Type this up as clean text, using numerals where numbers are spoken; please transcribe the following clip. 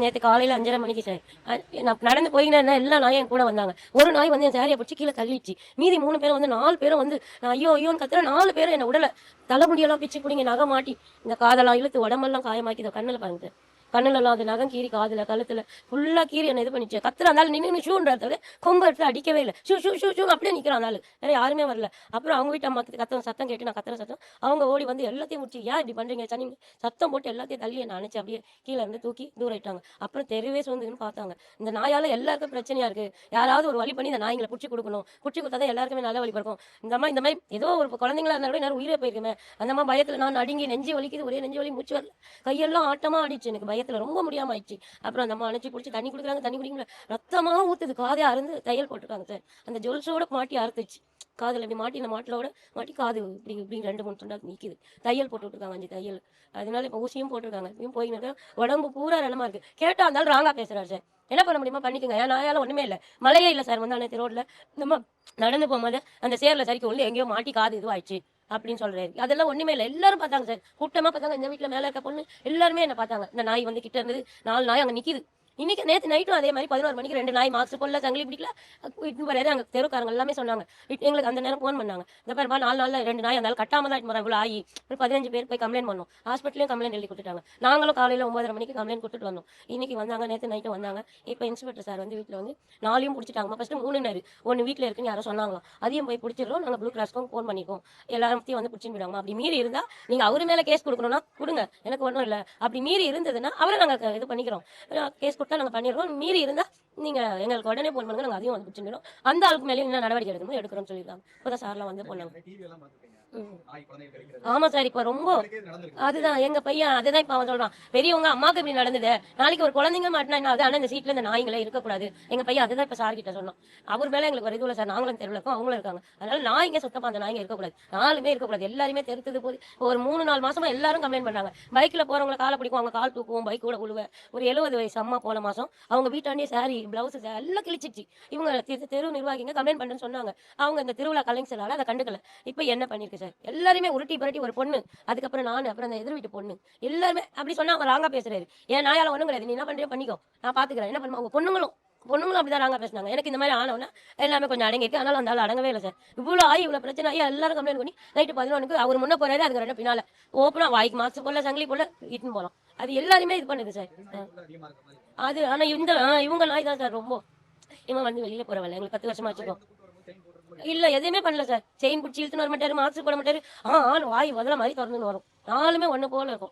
நேற்று காலையில் 5:30 மணிக்கு சார். நான் நடந்து போயிங்கன்னா எல்லா நாயும் என் கூட வந்தாங்க. ஒரு நாய் வந்து என் சேரியை பிடிச்சி கீழே தள்ளிடுச்சு. மீதி 3 பேரும் வந்து 4 பேரும் வந்து நான் ஐயோ ஐயோன்னு கத்துற 4 பேரும் என்னை உடலை தலைமுடியெல்லாம் பிச்சு பிடிங்க நகை மாட்டி இந்த காதெல்லாம் இழுத்து உடம்பெல்லாம் காயமாக்கி இதை கண்ணில் பாருங்க சார். கண்ணுலலாம் அது நகம் கீறி காதுல கழுத்துல ஃபுல்லா கீறி என்ன இது பண்ணிச்சு. கத்துற இருந்தாலும் நின்று ஷூன்றத தவிர கொம்பு எடுத்து அடிக்கவே இல்லை. ஷூ ஷூ ஷூ ஷூ அப்படியே நிற்கிறான் இருந்தாலும் வேற யாருமே வரல. அப்புறம் அவங்க வீட்டு அம்மா சத்தம் கேட்டு நான் கத்துற சத்தம் அவங்க ஓடி வந்து எல்லாத்தையும் முடிச்சு ஏன் இப்படி பண்றீங்க சனி சத்தம் போட்டு எல்லாத்தையும் தள்ளி என்ன அணைச்சு அப்படியே கீழே இருந்து தூக்கி தூரிட்டாங்க. அப்புறம் தெருவே சோர்ந்துன்னு பார்த்தாங்க. இந்த நாயால எல்லாருக்கும் பிரச்சனையா இருக்கு. யாராவது ஒரு வழி பண்ணி இந்த நாய்களை பிடிச்சி கொடுக்கணும். பிடிச்சி கொடுத்தா தான் எல்லாருக்குமே நல்ல வழி பிறக்கும். இந்த மாதிரி ஏதோ ஒரு குழந்தைங்களா இருந்தா கூட நேரம் உயிரே போயிருக்குமே. அந்த மாதிரி பயத்துல நான் நடுங்கி நெஞ்சு வலிக்குது. ஒரே நெஞ்சு வலி மூச்சு வரல. கையெல்லாம் ஆட்டமா ஆடிச்சு. எனக்கு பயத்துல ரொம்ப முடியாம ஆயிடுச்சு. அப்புறம் அந்த அம்மா அணைச்சி பிடிச்சி தண்ணி குடிக்கிறாங்க. தண்ணி குடிக்கல ரத்தமா ஊத்துது. காதே அருந்து தையல் போட்டுருக்காங்க சார். அந்த ஜொல்ஸோட மாட்டி அறுத்துச்சு. காதில் இப்படி மாட்டி இந்த மாட்டிலோட மாட்டி காது இப்படி இப்படி 2-3 துண்டா நிற்கிது. தையல் போட்டு விட்டுருக்காங்க 5 தையல். அதனால இப்போ ஊசியும் போட்டிருக்காங்க. இப்பயும் போயின்னு உடம்பு பூரா நிலமா இருக்கு. கேட்டா இருந்தாலும் ராங்கா பேசுறாரு சார். என்ன பண்ண முடியுமா பண்ணிக்கோங்க. ஏன் நாயால ஒண்ணுமே இல்லை. மழையே இல்லை சார். வந்து அன்னைக்கு ரோட்ல நம்ம நடந்து போகும்போது அந்த சேர்ல சரிக்கு உள்ள எங்கேயோ மாட்டி காது இதுவாயிடுச்சு அப்படின்னு சொல்றாரு. அதெல்லாம் ஒண்ணுமே இல்லை. எல்லாரும் பார்த்தாங்க சார். கூட்டமா பார்த்தாங்க. இந்த வீட்டுல மேல இருக்க பொண்ணு எல்லாருமே என்ன பார்த்தாங்க. இந்த நாய் வந்து கிட்ட இருந்தது 4 நாய் அங்க நிக்குது. இன்னைக்கு நேற்று நைட்டும் அதே மாதிரி 11 மணிக்கு 2 நாய் மாஸ்க் போடல சங்கிலி பிடிக்கல இட்டு போறாரு. அங்கே தெருக்காரங்க எல்லாமே சொன்னாங்க. எங்களுக்கு அந்த நேரம் ஃபோன் பண்ணாங்க. இந்த பாருப்பா 4 நாளில் 2 நாய் இருந்தாலும் கட்டாம தான் இவ்வளோ ஆகி ஒரு 15 பேர் போய் கம்ப்ளைண்ட் பண்ணோம். ஹாஸ்பிட்டலையும் கம்ப்ளைண்ட் எழுதி கொடுத்துட்டாங்க. நாங்களும் காலையில் 9:30 மணிக்கு கம்ப்ளைண்ட் கொடுத்துட்டு வந்தோம். இன்னைக்கு வந்தாங்க. நேற்று நைட்டு வந்தாங்க. இப்போ இன்ஸ்பெக்டர் சார் வந்து வீட்டில் வந்து 4 பிடிச்சிட்டாங்க. ஃபர்ஸ்ட் 3 ஒன்று வீட்டில் இருக்குன்னு யாரும் சொன்னாங்களோ அதையும் போய் பிடிச்சிடுறோம். நாங்கள் ப்ளூ கிராஸ்க்கும் ஃபோன் பண்ணிக்கோம். எல்லாத்தையும் வந்து பிடிச்சின்னு போயிடுவாங்க. அப்படி மீறி இருந்தால் நீங்கள் அவர் மேலே கேஸ் கொடுக்கணும்னா கொடுங்க. எனக்கு ஒன்றும் இல்லை. அப்படி மீறி இருந்ததுன்னா அவரை நாங்கள் இது பண்ணிக்கிறோம். கேஸ் கொடுத்தா நாங்கள் பண்ணிடுறோம். மீறி இருந்தா நீங்க எங்களுக்கு உடனே போன் பண்ணுங்க. நாங்க அதையும் வந்து பிடிச்சிடும். அந்த ஆளுக்கு மேலே என்ன நடவடிக்கை எடுக்கணும் எடுக்கிறோம்னு சொல்லியிருக்காங்க. இப்போதான் சார்லாம் வந்து போனாங்க. ஆமா சார். இப்ப ரொம்ப அதுதான் எங்க பையன் அதுதான் இப்ப அவன் சொல்றான். பெரியவங்க அம்மாவுக்கு இப்படி நடந்தது. நாளைக்கு ஒரு குழந்தைங்க மாட்டினா என்ன ஆகுது. ஆனா இந்த சீட்ல இந்த நாய்களே இருக்கக்கூடாது. எங்க பையன் அதுதான் இப்ப சார் கிட்ட சொன்னோம். அவர் மேல எங்களுக்கு ஒரு இது இல்லை சார். நாங்களும் தெருவில் இருக்கோம். அவங்களும் இருக்காங்க. அதனால நாய்ங்க சுத்தமா அந்த நாய்ங்க இருக்கக்கூடாது. 4 இருக்கக்கூடாது. எல்லாருமே தெருத்துது போது ஒரு 3-4 மாசமா எல்லாரும் கம்ப்ளைண்ட் பண்றாங்க. பைக்ல போறவங்களை காலை பிடிக்கும். அவங்க கால் தூக்குவோம். பைக் கூட உழுவ ஒரு 70 வயசு அம்மா போன மாசம் அவங்க வீட்டாண்டே சாரி பிளவுஸ் எல்லாம் கிழிச்சிச்சு. இவங்க தெரு நிர்வாகிங்க கம்ப்ளைண்ட் பண்ணுன்னு சொன்னாங்க. அவங்க இந்த திருவிழா கலைஞரால அதை கண்டுக்கல. இப்ப என்ன பண்ணிருக்கு சார். எல்லாருமே உருட்டி புரட்டி ஒரு பொண்ணு அதுக்கப்புறம் நான் அப்புறம் அந்த எதிர் வீட்டு பொண்ணு எல்லாருமே அப்படி சொன்னா அவங்க ராங்கா பேசுறாரு. ஏன் நாயால ஒண்ணும் கிடையாது. நீ என்ன பண்றியோ பண்ணிக்கோ. நான் பாத்துக்கிறேன். என்ன பண்ணுவோம். அவங்க பொண்ணுங்களும் அப்படிதான் ராங்கா பேசினாங்க. எனக்கு இந்த மாதிரி ஆனவனா எல்லாமே கொஞ்சம் அடங்கிருக்கு. அதனால அந்த ஆள் அடங்கவே இல்லை சார். இவ்வளவு ஆகி இவ்வளவு பிரச்சனை ஆகி எல்லாரும் கம்ப்ளைண்ட் பண்ணி நைட்டு 11 அவர் முன்ன போறாரு. அதுக்கு 2 பின்னால ஓப்பனா வாய்க்கு மாசு போல சங்கிலி போல இட்டுன்னு போலாம். அது எல்லாருமே இது பண்ணுது சார். அது ஆனா இவங்க நாய் தான் சார் ரொம்ப. இவன் வந்து வெளியில போறவல்ல. எங்களுக்கு 10 வருஷமா வச்சுக்கோ. இல்ல எதுவுமே பண்ணல சார். செயின் பிடிச்சி இழுத்துன்னு வர மாட்டாரு. மாஸ்க் போட மாட்டாரு. ஆள் வாய் முதல்ல மாதிரி திறந்துன்னு வரும். 4 ஒண்ணு போல இருக்கும்.